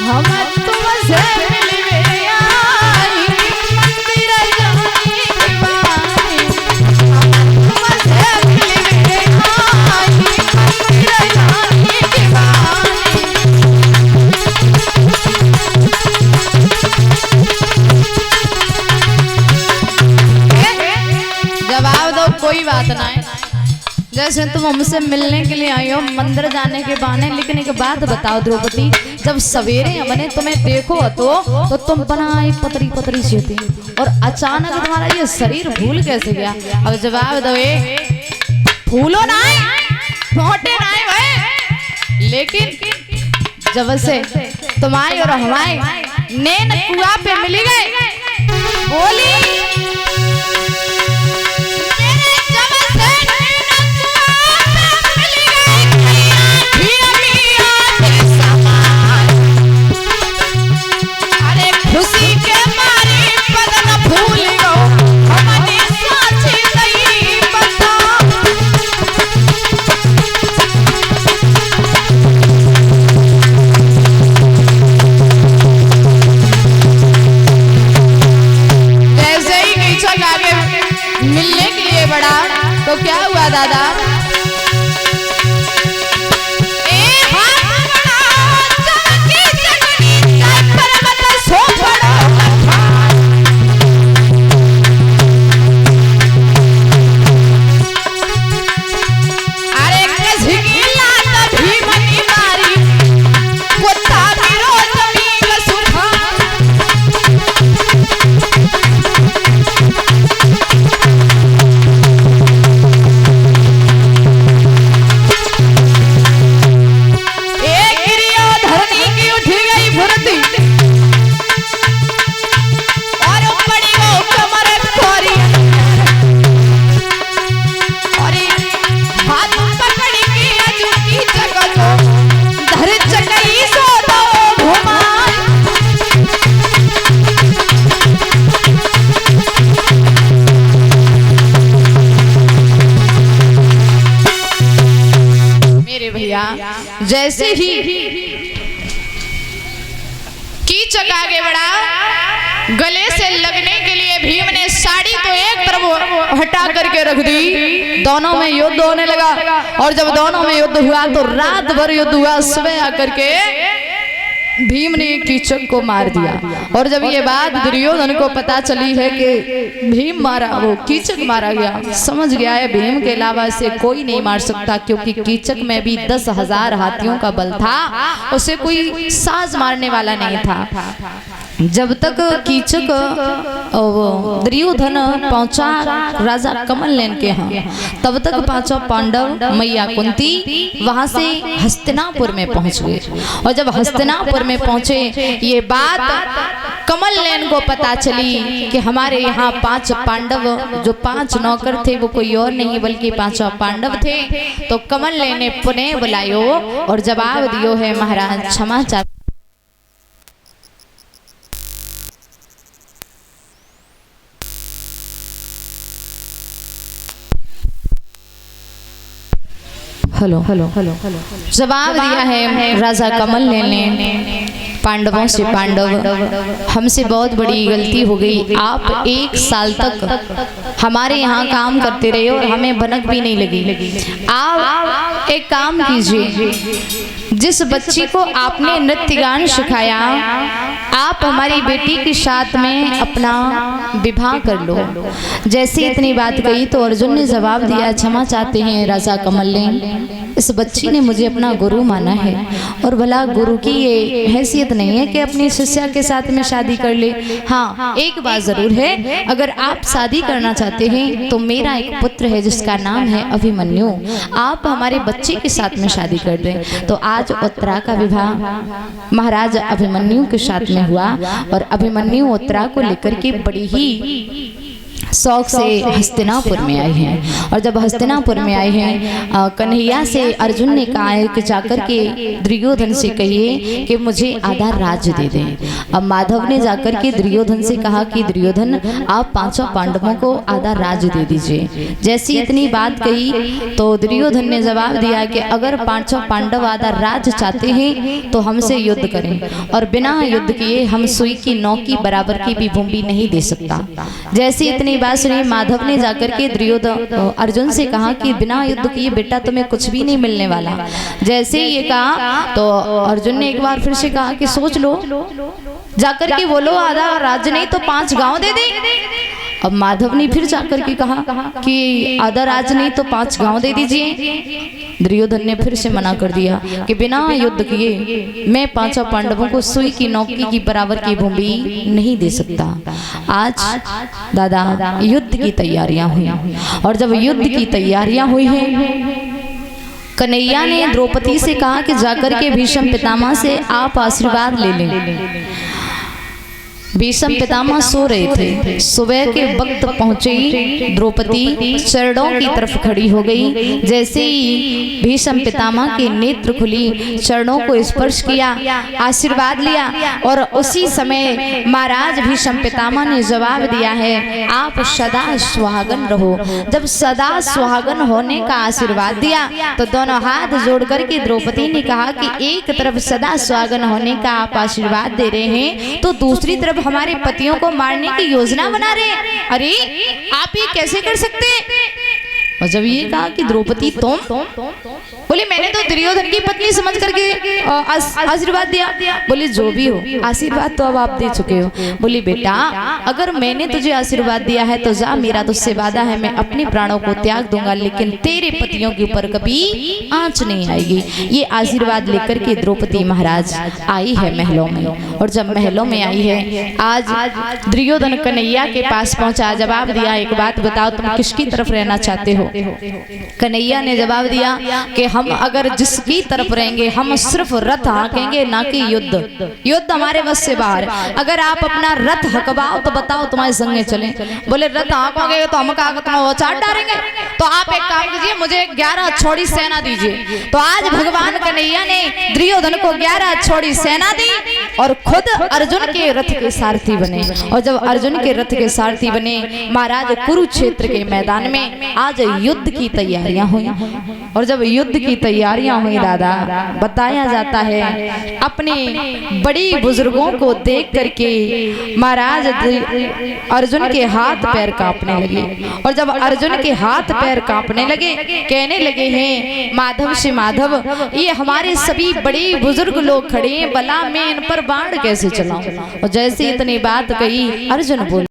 हम तुमसे मिलवे आई मंदिर जाने की बानी, तुमसे मिलवे आई मंदिर जाने की बानी। जवाब दो, कोई बात ना है। जैसे तुम हमसे मिलने के लिए आई हो मंदिर जाने के बहाने, लेकिन एक बात बताओ द्रौपदी, जब सवेरे हमने तुम्हें देखो तो तुम बनाई पतरी पतरी सी थी और अचानक तुम्हारा ये शरीर भूल कैसे गया? अब जवाब दो, फूलो ना मोटे ना भाई, लेकिन जब से तुम्हारी और हमारे नैन कुआ पे मिली गए बोली खुशी के मारे बदन भूल गो हमने साची नहीं बता। जैसे ही कीचक आगे मिलने के लिए बढ़ा तो क्या हुआ दादा? जैसे ही कीचक आगे बढ़ा, गले से लगने के लिए भीम ने साड़ी तो एक तरफ हटा करके रख दी, दोनों में युद्ध होने लगा। और जब दोनों में युद्ध हुआ तो रात भर युद्ध हुआ, सुबह आकर के भीम ने कीचक को मार दिया। और जब ये बात दुर्योधन को पता चली है कि भीम मारा, वो कीचक मारा गया, समझ गया है भीम के अलावा इसे कोई नहीं मार सकता, क्योंकि कीचक में भी 10,000 हाथियों का बल था, उसे कोई साज मारने वाला नहीं था। जब तक कीचक दुर्योधन पहुंचा राजा कमलनैन के यहाँ, तब तक पांचों पांडव मैया कुंती वहां से हस्तिनापुर में पहुंच गए। और जब हस्तिनापुर में पहुंचे, ये बात कमलनैन को पता चली कि हमारे यहाँ 5 पांडव, जो 5 नौकर थे वो कोई और नहीं बल्कि 5 पांडव थे। तो कमलनैन ने पुनः बुलायो और जवाब दियो है, महाराज क्षमा चाहते। हेलो हेलो हेलो जवाब दिया है राजा कमलनैन ने पांडवों से, पांडव हमसे बहुत बड़ी गलती हो गई। आप 1 साल तक हमारे यहाँ काम करते रहे और हमें भनक भी नहीं लगी। आप एक काम कीजिए, जिस बच्ची को आपने नृत्य गान सिखाया, आप हमारी बेटी के साथ में अपना विवाह कर लो। जैसे इतनी बात कही तो अर्जुन ने जवाब दिया, क्षमा चाहते हैं राजा कमलनैन, इस बच्ची ने मुझे अपना गुरु माना है और भला गुरु की ये हैसियत नहीं है कि अपनी शिष्या के साथ में शादी कर ले। हाँ, एक बात जरूर है, अगर आप शादी करना चाहते हैं तो मेरा एक पुत्र है जिसका नाम है अभिमन्यु, आप हमारे बच्चे के साथ में शादी कर दें। तो आज उत्तरा का विवाह महाराज अभिमन्यु के साथ में हुआ और अभिमन्यु उत्तरा को लेकर के बड़ी ही शौक से हस्तिनापुर में आए हैं। और जब हस्तिनापुर में आए हैं, कन्हैया से अर्जुन ने कहा है कि जाकर के दुर्योधन से कहिए कि मुझे आधा राज्य दे दें। अब माधव ने जाकर के दुर्योधन से कहा कि दुर्योधन आप पांचों पांडवों को आधा राज्य दे दीजिए। जैसी इतनी बात कही तो दुर्योधन ने जवाब दिया कि अगर पांचों पांडव आधा राज्य चाहते हैं तो हमसे युद्ध करें, और बिना युद्ध किए हम सुई की नौकी बराबर की भी भूमि नहीं दे सकता। जैसी इतनी बात सुनी, माधव ने जाकर के दुर्योधन अर्जुन से कहा कि बिना युद्ध किए बेटा तुम्हें कुछ भी नहीं मिलने वाला। जैसे ये कहा तो अर्जुन ने एक बार फिर से कहा कि सोच लो, जाकर के बोलो आधा राज्य नहीं तो 5 गांव दे दे। अब माधव ने फिर जाकर के कहा कि आधा राज्य नहीं तो 5 गांव दे दीजिए। दुर्योधन ने फिर से मना कर दिया कि बिना युद्ध किए मैं 5 पांडवों को सुई की नौकी की बराबर की भूमि नहीं दे सकता। आज दादा युद्ध की तैयारियां हुई, और जब युद्ध की तैयारियां हुई हैं, कन्हैया ने द्रौपदी से कहा कि जाकर के भीष्म पितामह से आप आशीर्वाद ले लें। भीष्म पितामह सो रहे थे। सुबह के वक्त पहुंची द्रौपदी चरणों की तरफ खड़ी हो गई। जैसे ही भीष्म पितामह के नेत्र खुली, चरणों को स्पर्श किया, आशीर्वाद लिया, और उसी समय महाराज भीष्म पितामह ने जवाब दिया है आप सदा सुहागन रहो। जब सदा सुहागन होने का आशीर्वाद दिया तो दोनों हाथ जोड़ करके द्रौपदी ने कहा कि एक तरफ सदा सुहागन होने का आप आशीर्वाद दे रहे हैं तो दूसरी तरफ हमारे पतियों को मारने की योजना बना रहे हैं। अरे आप ये कैसे कर सकते हैं? और जब ये कहा कि द्रौपदी तुम, बोले मैंने तो दुर्योधन की पत्नी समझ करके आशीर्वाद दिया। बोले जो भी हो आशीर्वाद तो अब आप दे चुके हो। बोली बेटा अगर मैंने तुझे आशीर्वाद दिया है तो जा, मेरा तुझसे वादा है मैं अपने प्राणों को त्याग दूंगा, लेकिन तेरे पतियों के ऊपर कभी आंच नहीं आएगी। ये आशीर्वाद लेकर के द्रौपदी महाराज आई है महलों में। और जब महलों में आई है, आज दुर्योधन कन्हैया के पास पहुंचा, जवाब दिया एक बात बताओ तुम किसकी तरफ रहना चाहते हो? कन्हैया ने जवाब दिया कि हम अगर जिसकी तरफ रहेंगे हम सिर्फ रथ हाँकेंगे ना कि युद्ध। युद्ध हमारे बस से बाहर। अगर आप अपना रथ हकवाओ तो बताओ तुम्हारे संगे चलें। बोले रथ हाँकोगे तो हम कहा चाट डालेंगे। तो आप एक काम कीजिए, मुझे 11 छोड़ी सेना दीजिए। तो आज भगवान कन्हैया ने दुर्योधन को 11 छोड़ी सेना दी और खुद अर्जुन के रथ के सारथी बने। और जब अर्जुन के रथ के सारथी बने, महाराज कुरुक्षेत्र के मैदान में आज युद्ध की तैयारियां हुई। और जब युद्ध की तैयारियां हुई दादा, बताया जाता है अपने बड़ी बुजुर्गों को देख करके महाराज अर्जुन के हाथ पैर कांपने लगे। और जब अर्जुन के हाथ पैर कांपने लगे, कहने लगे हैं माधव से माधव ये हमारे सभी बड़े बुजुर्ग लोग खड़े हैं, भला मैं इन पर बाण कैसे चलाऊं? और जैसे इतनी बात कही अर्जुन बोले